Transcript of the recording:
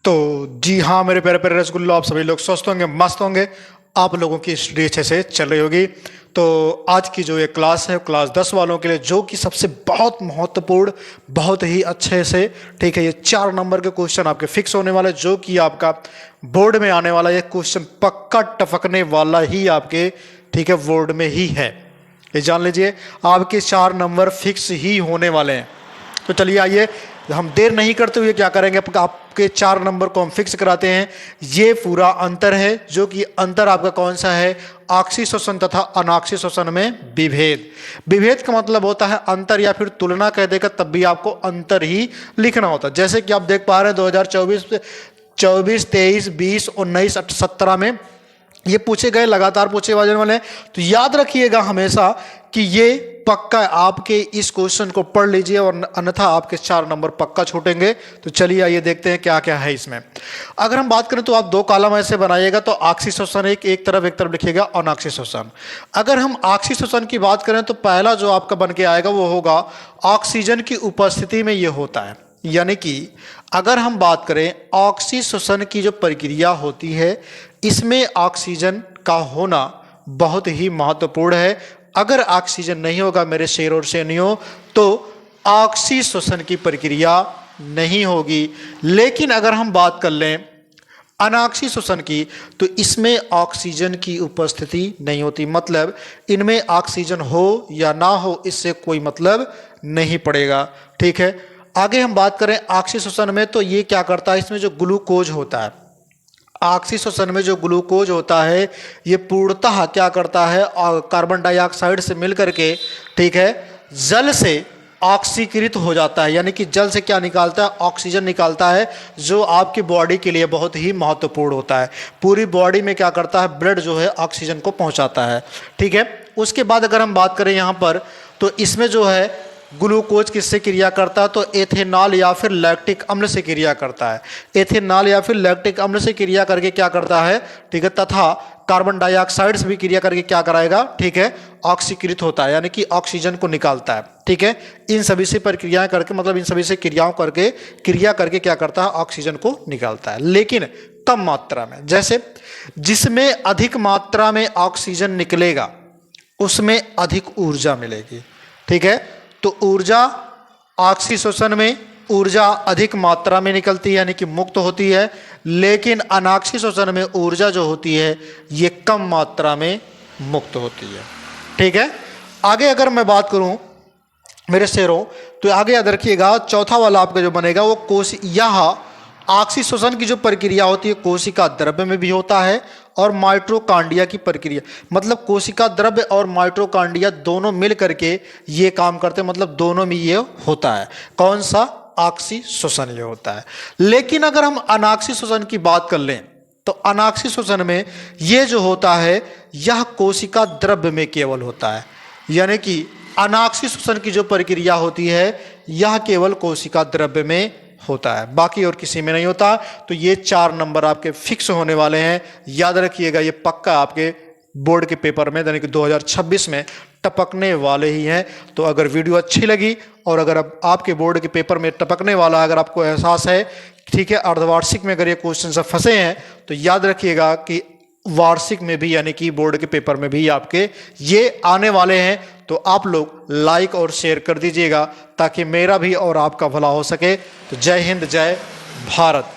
तो जी हाँ मेरे प्यारे प्यारे रसगुल्लो, आप सभी लोग स्वस्थ होंगे, मस्त होंगे। आप लोगों की स्टडी अच्छे से चल रही होगी। तो आज की जो ये क्लास है क्लास 10 वालों के लिए, जो कि सबसे बहुत महत्वपूर्ण, बहुत ही अच्छे से, ठीक है, ये 4 नंबर के क्वेश्चन आपके फिक्स होने वाले, जो कि आपका बोर्ड में आने वाला ये क्वेश्चन पक्का टपकने वाला ही आपके, ठीक है, बोर्ड में ही है। ये जान लीजिए, आपके 4 नंबर फिक्स ही होने वाले हैं। तो चलिए आइए, हम देर नहीं करते हुए क्या करेंगे, आपके 4 नंबर को हम फिक्स कराते हैं। ये पूरा अंतर है, जो कि अंतर आपका कौन सा है, आक्सी श्वसन तथा अनाक्सी श्वसन में विभेद। विभेद का मतलब होता है अंतर, या फिर तुलना कह देगा तब भी आपको अंतर ही लिखना होता है। जैसे कि आप देख पा रहे हैं 2024, 24, 23, 20, 19, 17 में ये पूछे गए, लगातार पूछे जाने वाले हैं। तो याद रखिएगा हमेशा कि ये पक्का आपके इस क्वेश्चन को पढ़ लीजिए, और अन्यथा आपके 4 नंबर पक्का छूटेंगे। तो चलिए आइए देखते हैं क्या क्या है इसमें। अगर हम बात करें तो आप 2 कॉलम ऐसे बनाइएगा, तो आक्सी श्वसन एक तरफ लिखिएगा अनाक्सी श्वसन। अगर हम आक्सी श्वसन की बात करें तो पहला जो आपका बन के आएगा वो होगा ऑक्सीजन की उपस्थिति में ये होता है। यानी कि अगर हम बात करें ऑक्सी श्वसन की जो प्रक्रिया होती है, इसमें ऑक्सीजन का होना बहुत ही महत्वपूर्ण है। अगर ऑक्सीजन नहीं होगा मेरे शेर और शेरनियों, तो ऑक्सी श्वसन की प्रक्रिया नहीं होगी। लेकिन अगर हम बात कर लें अनाक्सी श्वसन की, तो इसमें ऑक्सीजन की उपस्थिति नहीं होती। मतलब इनमें ऑक्सीजन हो या ना हो, इससे कोई मतलब नहीं पड़ेगा। ठीक है, आगे हम बात करें ऑक्सी श्वसन में, तो ये क्या करता है, इसमें जो ग्लूकोज होता है, ऑक्सी श्वसन में जो ग्लूकोज होता है, ये पूर्णतः क्या करता है, कार्बन डाइऑक्साइड से मिलकर के, ठीक है, जल से ऑक्सीकृत हो जाता है। यानी कि जल से क्या निकालता है, ऑक्सीजन निकालता है, जो आपकी बॉडी के लिए बहुत ही महत्वपूर्ण होता है। पूरी बॉडी में क्या करता है, ब्लड जो है ऑक्सीजन को पहुंचाता है। ठीक है, उसके बाद अगर हम बात करें यहाँ पर, तो इसमें जो है ग्लूकोज किससे क्रिया करता है, तो एथेनॉल या फिर लैक्टिक अम्ल से क्रिया करता है। एथेनॉल या फिर लैक्टिक अम्ल से क्रिया करके क्या करता है, ठीक है, तथा कार्बन डाइऑक्साइड से भी क्रिया करके क्या कराएगा, ठीक है, ऑक्सीकृत होता है, यानी कि ऑक्सीजन को निकालता है। ठीक है, इन सभी से प्रक्रियाएं करके, मतलब इन सभी से क्रियाओं करके, क्रिया करके क्या करता है, ऑक्सीजन को निकालता है, लेकिन कम मात्रा में। जैसे जिसमें अधिक मात्रा में ऑक्सीजन निकलेगा उसमें अधिक ऊर्जा मिलेगी। ठीक है, तो ऊर्जा ऑक्सी श्वसन में ऊर्जा अधिक मात्रा में निकलती है, यानी कि मुक्त होती है। लेकिन अनाक्सी श्वसन में ऊर्जा जो होती है ये कम मात्रा में मुक्त होती है। ठीक है, आगे अगर मैं बात करूं मेरे शेरों, तो आगे याद रखिएगा, चौथा वाला आपका जो बनेगा वो कोशिका। ऑक्सी श्वसन की जो प्रक्रिया होती है कोशिका द्रव्य में भी होता है, और माइटोकॉन्ड्रिया की प्रक्रिया, मतलब कोशिका द्रव्य और माइटोकॉन्ड्रिया दोनों मिल करके ये काम करते हैं। मतलब दोनों में ये होता है, कौन सा, ऑक्सी श्वसन ये होता है। लेकिन अगर हम अनाक्सी श्वसन की बात कर लें, तो अनाक्सी श्वसन में ये जो होता है यह कोशिका द्रव्य में केवल होता है। यानी कि अनाक्सी श्वसन की जो प्रक्रिया होती है यह केवल कोशिका द्रव्य में होता है, बाकी और किसी में नहीं होता। तो ये 4 नंबर आपके फिक्स होने वाले हैं, याद रखिएगा, ये पक्का आपके बोर्ड के पेपर में, यानी कि 2026 में टपकने वाले ही हैं। तो अगर वीडियो अच्छी लगी, और अगर अब आपके बोर्ड के पेपर में टपकने वाला अगर आपको एहसास है, ठीक है, अर्धवार्षिक में अगर ये क्वेश्चन सब फंसे हैं, तो याद रखिएगा कि वार्षिक में भी, यानी कि बोर्ड के पेपर में भी आपके ये आने वाले हैं। तो आप लोग लाइक और शेयर कर दीजिएगा, ताकि मेरा भी और आपका भला हो सके। तो जय हिंद, जय भारत।